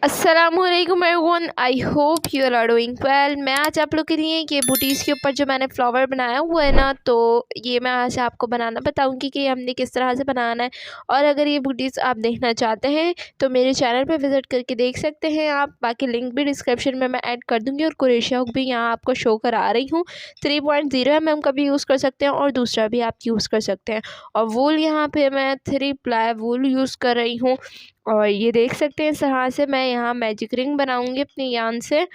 अस्सलामुअलैकुम everyone, I hope you are doing well. मैं आज आप लोग के लिए ये बूटीज़ के ऊपर जो मैंने फ्लावर बनाया हुआ है ना, तो ये मैं आज आपको बनाना बताऊंगी कि हमने किस तरह से बनाना है। और अगर ये बूटीज़ आप देखना चाहते हैं तो मेरे चैनल पे विज़िट करके देख सकते हैं आप। बाकी लिंक भी डिस्क्रिप्शन में मैं ऐड कर दूँगी। और कुरेशिया हुक भी यहाँ आपको शो करा रही हूँ। 3.0 mm का भी यूज़ कर सकते हैं और दूसरा भी आप यूज़ कर सकते हैं। और वूल यहाँ पर मैं 3 प्लाई वूल यूज़ कर रही हूँ। और ये देख सकते हैं इस तरह से मैं यहाँ मैजिक रिंग बनाऊंगी अपनी यान से।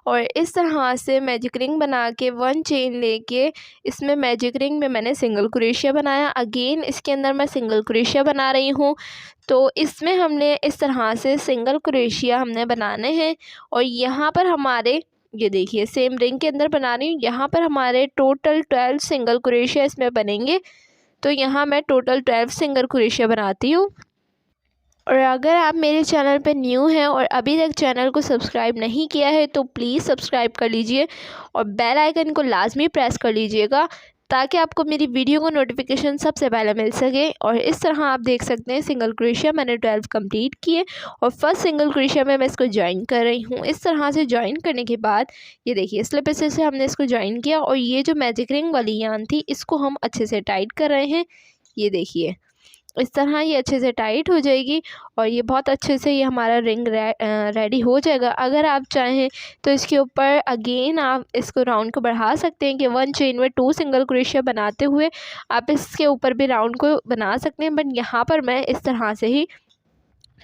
और इस तरह से मैजिक रिंग बना के 1 चेन लेके इसमें मैजिक रिंग में मैंने सिंगल क्रोशिया बनाया। अगेन इसके अंदर मैं सिंगल क्रोशिया बना रही हूँ। तो इसमें हमने इस तरह से सिंगल क्रोशिया हमने बनाने हैं। और यहाँ पर हमारे ये देखिए सेम रिंग के अंदर बना रही हूँ। यहाँ पर हमारे टोटल 12 सिंगल क्रोशिया इसमें बनेंगे। तो यहाँ मैं टोटल 12 सिंगल क्रोशिया बनाती हूँ। और अगर आप मेरे चैनल पे न्यू हैं और अभी तक चैनल को सब्सक्राइब नहीं किया है तो प्लीज़ सब्सक्राइब कर लीजिए और बेल आइकन को लाजमी प्रेस कर लीजिएगा ताकि आपको मेरी वीडियो को नोटिफिकेशन सबसे पहले मिल सके। और इस तरह आप देख सकते हैं सिंगल क्रोशिया मैंने 12 कंप्लीट किए और फर्स्ट सिंगल क्रोशिया में मैं इसको ज्वाइन कर रही हूँ। इस तरह से ज्वाइन करने के बाद ये देखिए स्लिप स्टिच से हमने इसको ज्वाइन किया। और ये जो मैजिक रिंग वाली यान थी इसको हम अच्छे से टाइट कर रहे हैं। ये देखिए इस तरह ये अच्छे से टाइट हो जाएगी और ये बहुत अच्छे से ये हमारा रिंग रेडी हो जाएगा। अगर आप चाहें तो इसके ऊपर अगेन आप इसको राउंड को बढ़ा सकते हैं कि 1 चेन में 2 सिंगल क्रोशिया बनाते हुए आप इसके ऊपर भी राउंड को बना सकते हैं। बट यहाँ पर मैं इस तरह से ही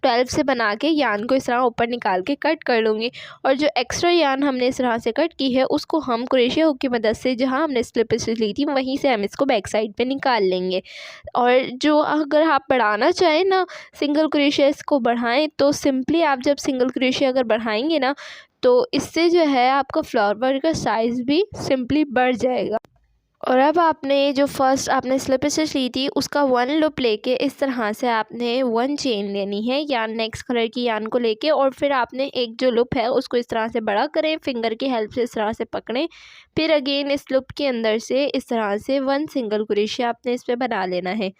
12 से बना के यान को इस तरह ऊपर निकाल के कट कर लूँगी। और जो एक्स्ट्रा यान हमने इस तरह से कट की है उसको हम क्रोशिया हुक की मदद से जहाँ हमने स्लिप स्टिच ली थी वहीं से हम इसको बैक साइड पे निकाल लेंगे। और जो अगर आप बढ़ाना चाहें ना सिंगल क्रोशिया इसको बढ़ाएं तो सिंपली आप जब सिंगल क्रोशिया अगर बढ़ाएंगे ना तो इससे जो है आपका फ्लावर का साइज़ भी सिंपली बढ़ जाएगा। और अब आपने जो फर्स्ट आपने स्लिप स्टिच ली थी उसका 1 लूप लेके इस तरह से आपने 1 चेन लेनी है यान नेक्स्ट कलर की यान को लेके। और फिर आपने एक जो लूप है उसको इस तरह से बड़ा करें, फिंगर की हेल्प से इस तरह से पकड़ें। फिर अगेन इस लूप के अंदर से इस तरह से 1 सिंगल क्रोशिया आपने इस पर बना लेना है।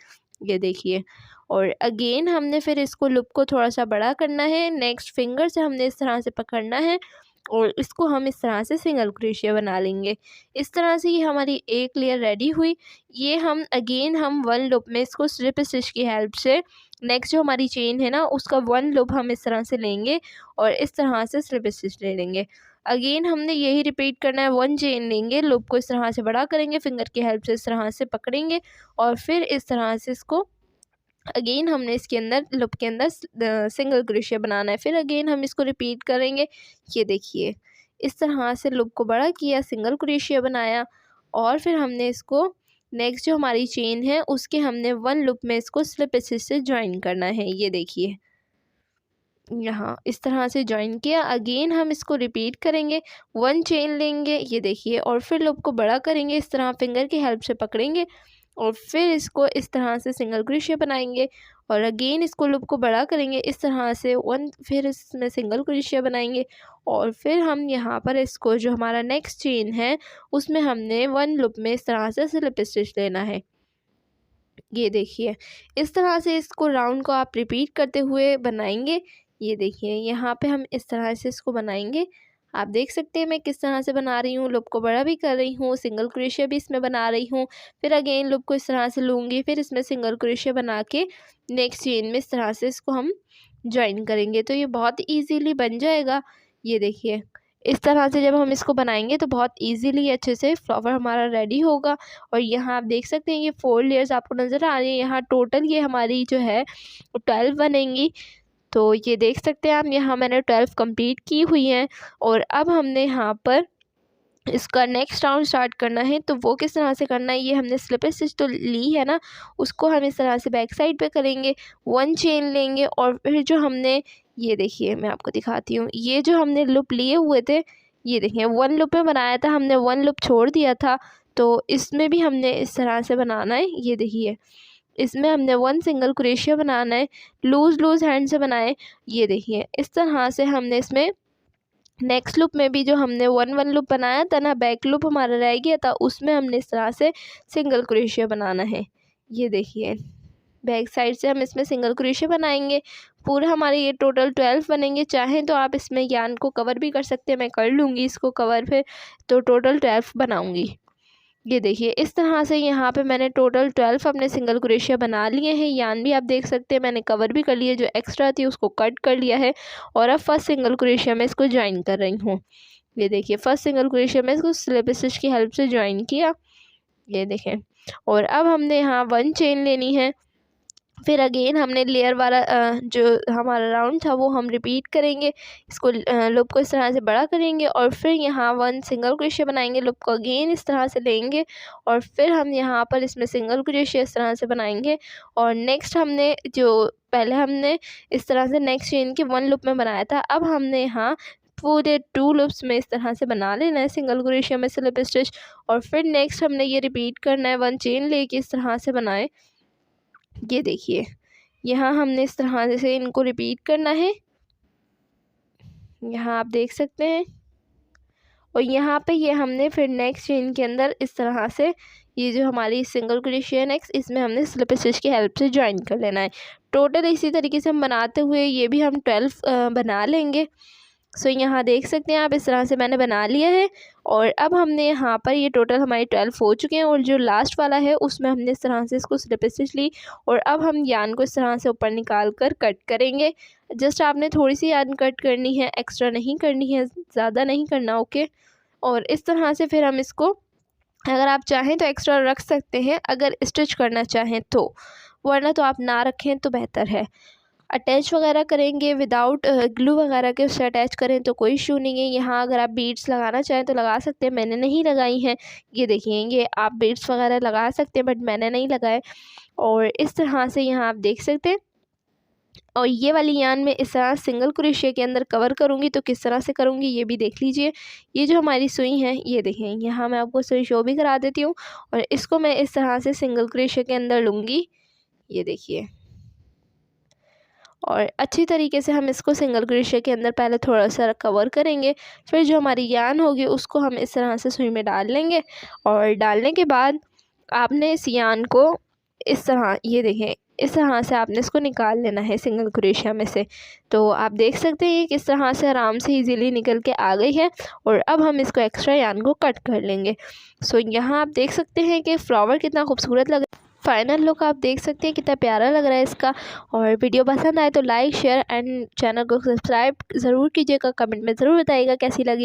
ये देखिए और अगेन हमने फिर इसको लूप को थोड़ा सा बड़ा करना है। नेक्स्ट फिंगर से हमने इस तरह से पकड़ना है और इसको हम इस तरह से सिंगल क्रोशिया बना लेंगे। इस तरह से ये हमारी एक लेयर रेडी हुई। ये हम अगेन हम 1 लूप में इसको स्लिप स्टिच की हेल्प से नेक्स्ट जो हमारी चेन है ना उसका 1 लूप हम इस तरह से लेंगे और इस तरह से स्लिप स्टिच ले लेंगे। अगेन हमने यही रिपीट करना है। 1 चेन लेंगे, लूप को इस तरह से बड़ा करेंगे, फिंगर की हेल्प से इस तरह से पकड़ेंगे और फिर इस तरह से इसको अगेन हमने इसके अंदर लूप के अंदर सिंगल क्रोशिया बनाना है। फिर अगेन हम इसको रिपीट करेंगे। ये देखिए इस तरह से लूप को बड़ा किया, सिंगल क्रोशिया बनाया और फिर हमने इसको नेक्स्ट जो हमारी चेन है उसके हमने 1 लूप में इसको स्लिप स्टिच से ज्वाइन करना है। ये देखिए यहाँ इस तरह से ज्वाइन किया। अगेन हम इसको रिपीट करेंगे, 1 चेन लेंगे, ये देखिए और फिर लूप को बड़ा करेंगे, इस तरह फिंगर की हेल्प से पकड़ेंगे और फिर इसको इस तरह से सिंगल क्रोशिया बनाएंगे और अगेन इसको लूप को बड़ा करेंगे इस तरह से 1, फिर इसमें सिंगल क्रोशिया बनाएंगे और फिर हम यहाँ पर इसको जो हमारा नेक्स्ट चेन है उसमें हमने 1 लूप में इस तरह से स्लिप स्टिच लेना है। ये देखिए इस तरह से इसको राउंड को आप रिपीट करते हुए बनाएंगे। ये देखिए यहाँ पे हम इस तरह से इसको बनाएंगे। आप देख सकते हैं मैं किस तरह से बना रही हूँ, लूप को बड़ा भी कर रही हूँ, सिंगल क्रोशिया भी इसमें बना रही हूँ। फिर अगेन लूप को इस तरह से लूँगी, फिर इसमें सिंगल क्रोशिया बना के नेक्स्ट चेन में इस तरह से इसको हम ज्वाइन करेंगे तो ये बहुत ईजीली बन जाएगा। ये देखिए इस तरह से जब हम इसको बनाएंगे तो बहुत इजीली अच्छे से फ्लावर हमारा रेडी होगा। और यहाँ आप देख सकते हैं ये 4 लेयर्स आपको नज़र आ रही है। यहाँ टोटल ये हमारी जो है 12 बनेंगी। तो ये देख सकते हैं आप यहाँ मैंने 12 कंप्लीट की हुई हैं। और अब हमने यहाँ पर इसका नेक्स्ट राउंड स्टार्ट करना है। तो वो किस तरह से करना है, ये हमने स्लिप स्टिच तो ली है ना उसको हम इस तरह से बैक साइड पे करेंगे, 1 चेन लेंगे और फिर जो हमने ये देखिए मैं आपको दिखाती हूँ, ये जो हमने लूप लिए हुए थे ये देखिए 1 लूप में बनाया था हमने, 1 लूप छोड़ दिया था। तो इसमें भी हमने इस तरह से बनाना है। ये देखिए इसमें हमने 1 सिंगल क्रोशिया बनाना है, लूज़ हैंड से बनाएं। ये देखिए इस तरह से हमने इसमें नेक्स्ट लूप में भी जो हमने 1 लूप बनाया था ना, बैक लूप हमारा रह गया था, उसमें हमने इस तरह से सिंगल क्रोशिया बनाना है। ये देखिए बैक साइड से हम इसमें सिंगल क्रोशिया बनाएंगे। पूरा हमारे ये टोटल 12 बनेंगे। चाहें तो आप इसमें यान को कवर भी कर सकते हैं, मैं कर लूँगी इसको कवर फिर, तो टोटल 12 बनाऊँगी। ये देखिए इस तरह से यहाँ पे मैंने टोटल 12 अपने सिंगल क्रोशिया बना लिए हैं। यान भी आप देख सकते हैं मैंने कवर भी कर लिया, जो एक्स्ट्रा थी उसको कट कर लिया है। और अब फर्स्ट सिंगल क्रोशिया में इसको ज्वाइन कर रही हूँ। ये देखिए फर्स्ट सिंगल क्रोशिया में इसको स्लिप स्टिच की हेल्प से ज्वाइन किया। ये देखें, और अब हमने यहाँ 1 चेन लेनी है। फिर अगेन हमने लेयर वाला जो हमारा राउंड था वो हम रिपीट करेंगे। इसको लूप को इस तरह से बड़ा करेंगे और फिर यहाँ 1 सिंगल क्रोशिया बनाएंगे। लूप को अगेन इस तरह से लेंगे और फिर हम यहाँ पर इसमें सिंगल क्रोशिया इस तरह से बनाएंगे। और नेक्स्ट हमने जो पहले हमने इस तरह से नेक्स्ट चेन के 1 लूप में बनाया था, अब हमने यहाँ पूरे 2 लूप्स में इस तरह से बना लेना है सिंगल क्रोशिया में स्लिप स्टिच। और फिर नेक्स्ट हमने ये रिपीट करना है, 1 चेन लेके इस तरह से बनाए। ये देखिए यहाँ हमने इस तरह से इनको रिपीट करना है, यहाँ आप देख सकते हैं। और यहाँ पे ये हमने फिर नेक्स्ट चेन के अंदर इस तरह से ये जो हमारी सिंगल क्रोशिया नेक्स्ट, इसमें हमने स्लिप स्टिच की हेल्प से ज्वाइन कर लेना है। टोटल इसी तरीके से हम बनाते हुए ये भी हम 12 बना लेंगे। सो यहाँ देख सकते हैं आप, इस तरह से मैंने बना लिया है। और अब हमने यहाँ पर ये टोटल हमारे 12 हो चुके हैं और जो लास्ट वाला है उसमें हमने इस तरह से इसको स्लिप स्टिच ली। और अब हम यान को इस तरह से ऊपर निकाल कर कट करेंगे। जस्ट आपने थोड़ी सी यान कट करनी है, एक्स्ट्रा नहीं करनी है, ज़्यादा नहीं करना, ओके। और इस तरह से फिर हम इसको, अगर आप चाहें तो एक्स्ट्रा रख सकते हैं अगर स्टिच करना चाहें तो, वरना तो आप ना रखें तो बेहतर है। अटैच वगैरह करेंगे विदाउट ग्लू वगैरह के उससे अटैच करें तो कोई इशू नहीं है। यहाँ अगर आप बीड्स लगाना चाहें तो लगा सकते हैं, मैंने नहीं लगाई हैं। ये देखिए ये आप बीड्स वगैरह लगा सकते हैं बट मैंने नहीं लगाए। और इस तरह से यहाँ आप देख सकते हैं। और ये वाली यान में इस तरह सिंगल क्रोशिया के अंदर कवर करूँगी, तो किस तरह से करूँगी ये भी देख लीजिए। ये जो हमारी सुई है ये देखें, यहाँ मैं आपको सुई शो भी करा देती हूँ। और इसको मैं इस तरह से सिंगल क्रोशिया के अंदर लूँगी, ये देखिए। और अच्छी तरीके से हम इसको सिंगल क्रोशिया के अंदर पहले थोड़ा सा कवर करेंगे। फिर जो हमारी यान होगी उसको हम इस तरह से सुई में डाल लेंगे। और डालने के बाद आपने इस यान को इस तरह, ये देखें इस तरह से आपने इसको निकाल लेना है सिंगल क्रोशिया में से। तो आप देख सकते हैं किस तरह से आराम से इजीली निकल के आ गई है। और अब हम इसको एक्स्ट्रा यान को कट कर लेंगे। सो यहाँ आप देख सकते हैं कि फ्लावर कितना खूबसूरत लग रहा है। फाइनल लुक आप देख सकते हैं कितना प्यारा लग रहा है इसका। और वीडियो पसंद आए तो लाइक शेयर एंड चैनल को सब्सक्राइब ज़रूर कीजिएगा। कमेंट में ज़रूर बताइएगा कैसी लगी।